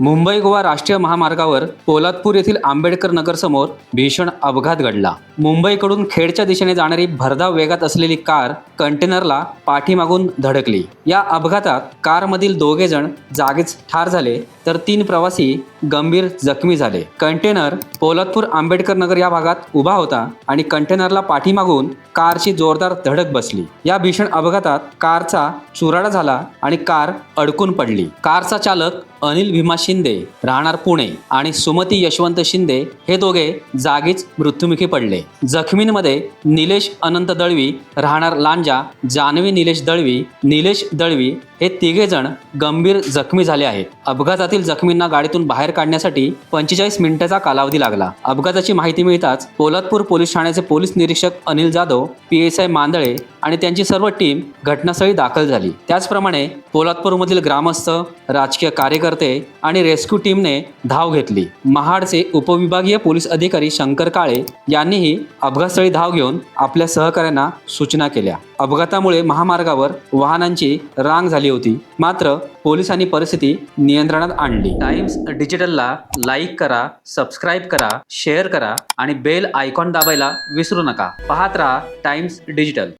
मुंबई गोवा राष्ट्रीय महामार्गावर पोलादपूर येथील आंबेडकर नगर समोर भीषण अपघात घडला। मुंबईकडून खेडच्या दिशेने जाणारी भरधाव वेगात असलेली कार कंटेनरला पाठीमागून धडकली। या अपघातात कारमधील दोघे जण जागीच ठार झाले तर 3 प्रवासी गंभीर जखमी झाले। कंटेनर पोलादपूर आंबेडकर नगर या भागात उभा होता आणि कंटेनरला पाठीमागून कारची जोरदार धडक बसली। या भीषण अपघातात कारचा चुराडा झाला आणि कार अडकून पडली। कारचा चालक अनिल भीमा शिंदे राहणार पुणे आणि सुमती यशवंत शिंदे हे दोघे जागीच मृत्युमुखी पडले। जखमींमध्ये निलेश अनंत दळवी राहणार लांजा, जानवी निलेश दळवी हे तिघे जण गंभीर जखमी झाले आहेत। अपघातातील जखमींना गाडीतून बाहेर काढण्यासाठी 45 मिनिटांचा कालावधी लागला। अपघाताची माहिती मिळताच पोलादपूर पोलीस ठाण्याचे पोलीस निरीक्षक अनिल जाधव, PSI मांदळे आणि त्यांची सर्व टीम घटनास्थळी दाखल झाली। त्याचप्रमाणे पोलादपूरमधील ग्रामस्थ, राजकीय कार्यकर्ते आणि रेस्क्यू टीमने धाव घेतली। महाडचे उपविभागीय पोलीस अधिकारी शंकर काळे यांनीही अपघातस्थळी धाव घेऊन आपल्या सहकाऱ्यांना सूचना केल्या। अपघातामुळे महामार्गावर वाहनांची रांग झाली होती, मात्र पोलिसांनी परिस्थिती नियंत्रणात आणली। टाइम्स डिजिटलला लाईक करा, सबस्क्राईब करा, शेअर करा आणि बेल आयकॉन दाबायला विसरू नका। पाहत रहा टाइम्स डिजिटल।